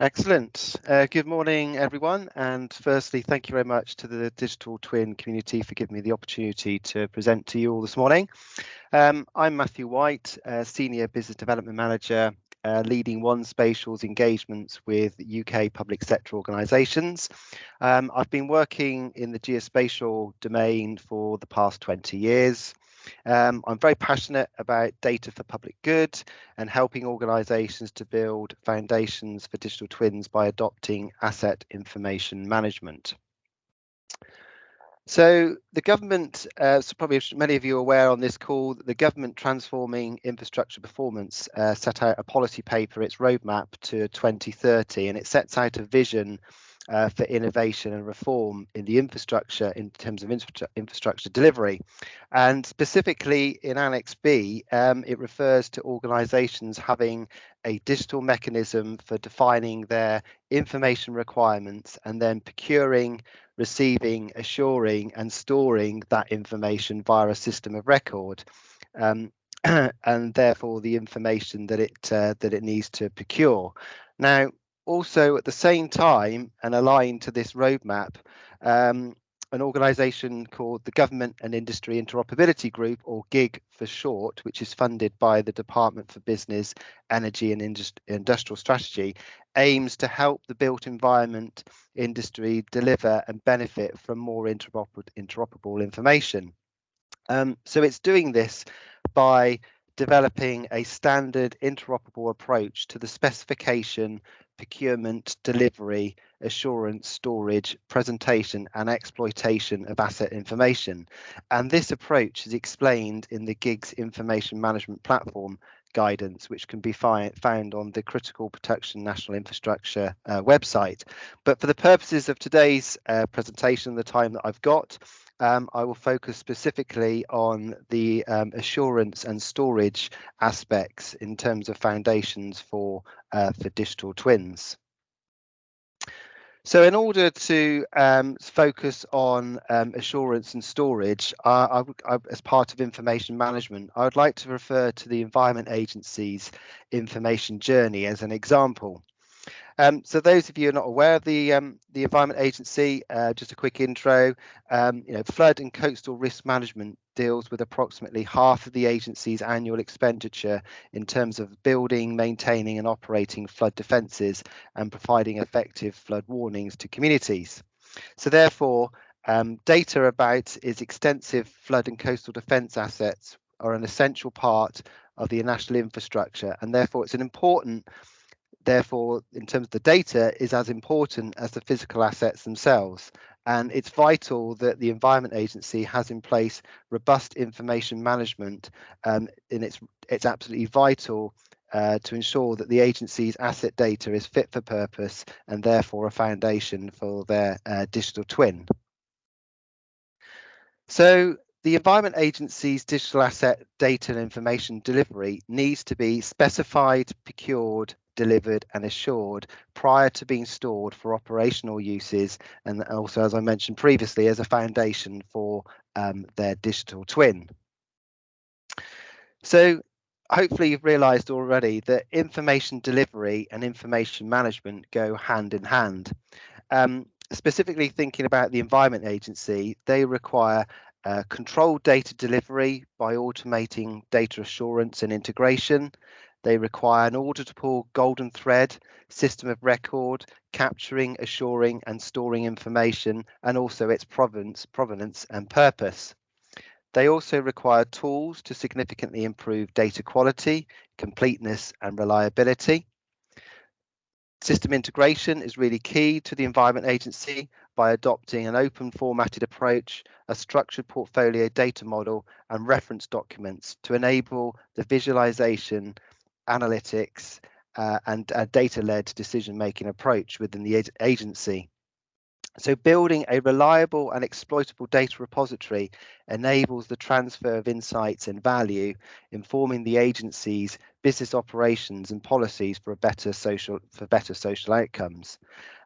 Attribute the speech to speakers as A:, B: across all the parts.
A: Excellent. Good morning, everyone. And firstly, thank you very much to the Digital Twin community for giving me the opportunity to present to you all this morning. I'm Matthew White, Senior Business Development Manager, leading 1Spatial's engagements with UK public sector organisations. I've been working in the geospatial domain for the past 20 years. I'm very passionate about data for public good and helping organisations to build foundations for digital twins by adopting asset information management. So the government, so probably many of you are aware on this call, that the government transforming infrastructure performance set out a policy paper, its roadmap to 2030, and it sets out a vision for innovation and reform in the infrastructure in terms of infrastructure delivery. And specifically in Annex B, it refers to organisations having a digital mechanism for defining their information requirements and then procuring, receiving, assuring and storing that information via a system of record. And therefore the information that it needs to procure. Now, also at the same time and aligned to this roadmap, an organisation called the Government and Industry Interoperability Group, or GIG for short, which is funded by the Department for Business, Energy and Industrial Strategy, aims to help the built environment industry deliver and benefit from more interoperable information. So it's doing this by developing a standard interoperable approach to the specification, procurement, delivery, assurance, storage, presentation and exploitation of asset information. And this approach is explained in the GIG's information management platform guidance, which can be found on the Critical Protection National Infrastructure website. But for the purposes of today's presentation, the time that I've got, I will focus specifically on the assurance and storage aspects in terms of foundations for digital twins. So in order to focus on assurance and storage, as part of information management, I would like to refer to the Environment Agency's information journey as an example. So those of you who are not aware of the Environment Agency, just a quick intro. Flood and coastal risk management deals with approximately half of the agency's annual expenditure in terms of building, maintaining and operating flood defences and providing effective flood warnings to communities. So therefore, data about its extensive flood and coastal defence assets are an essential part of the national infrastructure, and therefore it's an important in terms of the data, is as important as the physical assets themselves. And it's vital that the Environment Agency has in place robust information management, and it's absolutely vital to ensure that the agency's asset data is fit for purpose and therefore a foundation for their digital twin. So the Environment Agency's digital asset data and information delivery needs to be specified, procured, delivered and assured prior to being stored for operational uses, and also, as I mentioned previously, as a foundation for their digital twin. So hopefully you've realised already that information delivery and information management go hand in hand. Specifically thinking about the Environment Agency, they require controlled data delivery by automating data assurance and integration. They require an auditable golden thread system of record, capturing, assuring and storing information, and also its provenance and purpose. They also require tools to significantly improve data quality, completeness and reliability. System integration is really key to the Environment Agency by adopting an open formatted approach, a structured portfolio data model and reference documents to enable the visualization, analytics and a data-led decision-making approach within the agency. So building a reliable and exploitable data repository enables the transfer of insights and value, informing the agency's business operations and policies for better social outcomes.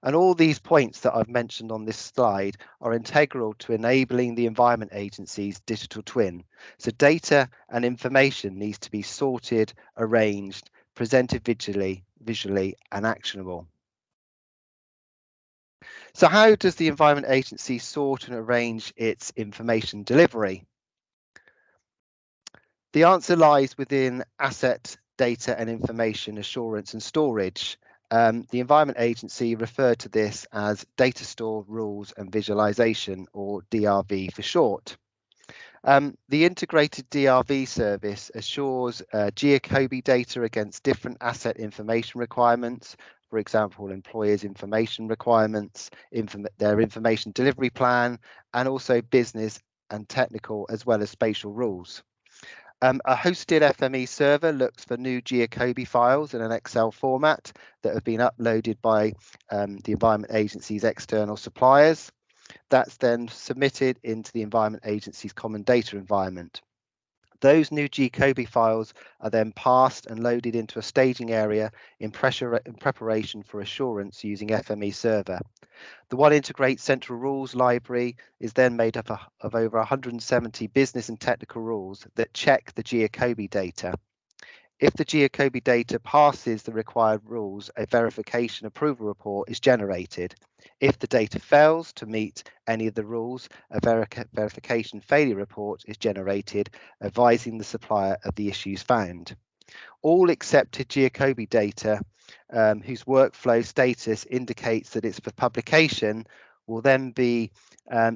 A: And all these points that I've mentioned on this slide are integral to enabling the Environment Agency's digital twin. So data and information needs to be sorted, arranged, presented visually and actionable. So how does the Environment Agency sort and arrange its information delivery? The answer lies within asset, data and information assurance and storage. The Environment Agency referred to this as Data Store Rules and Visualization, or DRV for short. The integrated DRV service assures GeoCobi data against different asset information requirements, for example, employers' information requirements, their information delivery plan, and also business and technical as well as spatial rules. A hosted FME server looks for new GeoCobi files in an Excel format that have been uploaded by the Environment Agency's external suppliers. That's then submitted into the Environment Agency's common data environment. Those new GeoCobi files are then passed and loaded into a staging area in preparation for assurance using FME server. The One Integrate Central Rules library is then made up of over 170 business and technical rules that check the GeoCobi data. If the GeoCobi data passes the required rules, a verification approval report is generated. If the data fails to meet any of the rules, a verification failure report is generated, advising the supplier of the issues found. All accepted GeoCobi data whose workflow status indicates that it's for publication will then be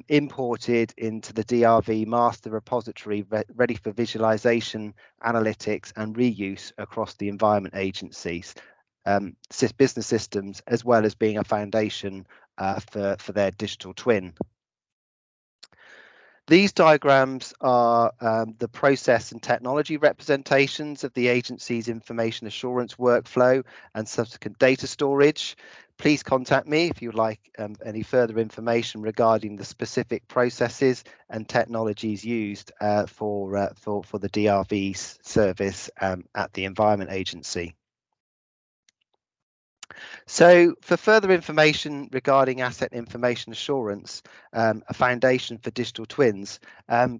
A: imported into the DRV master repository ready for visualization, analytics and reuse across the Environment Agencies business systems, as well as being a foundation for their digital twin. These diagrams are the process and technology representations of the agency's information assurance workflow and subsequent data storage. Please contact me if you'd like any further information regarding the specific processes and technologies used for the DRV service at the Environment Agency. So for further information regarding asset information assurance, a foundation for digital twins,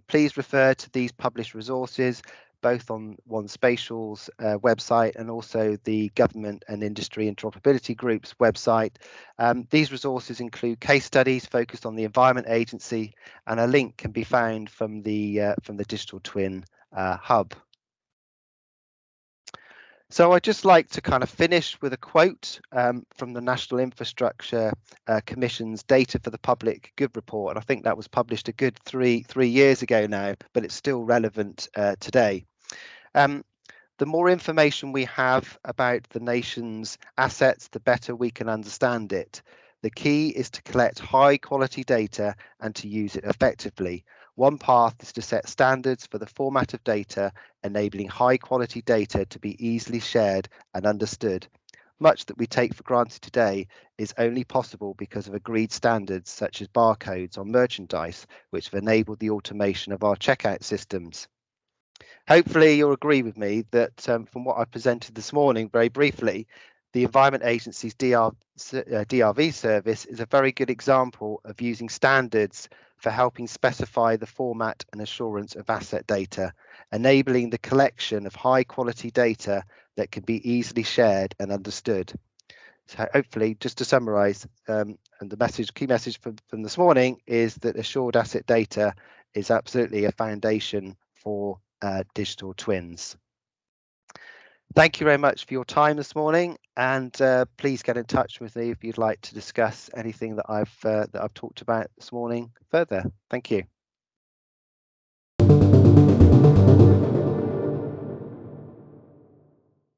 A: please refer to these published resources, both on 1Spatial's website and also the Government and Industry Interoperability Group's website. These resources include case studies focused on the Environment Agency, and a link can be found from the Digital Twin Hub. So I'd just like to kind of finish with a quote from the National Infrastructure Commission's Data for the Public Good report. And I think that was published a good three years ago now, but it's still relevant today. The more information we have about the nation's assets, the better we can understand it. The key is to collect high quality data and to use it effectively. One path is to set standards for the format of data, enabling high quality data to be easily shared and understood. Much that we take for granted today is only possible because of agreed standards such as barcodes on merchandise, which have enabled the automation of our checkout systems. Hopefully you'll agree with me that from what I presented this morning very briefly, the Environment Agency's DRV service is a very good example of using standards for helping specify the format and assurance of asset data, enabling the collection of high quality data that can be easily shared and understood. So hopefully, just to summarise, and the key message from this morning is that assured asset data is absolutely a foundation for digital twins. Thank you very much for your time this morning, and please get in touch with me if you'd like to discuss anything that I've talked about this morning further. Thank you.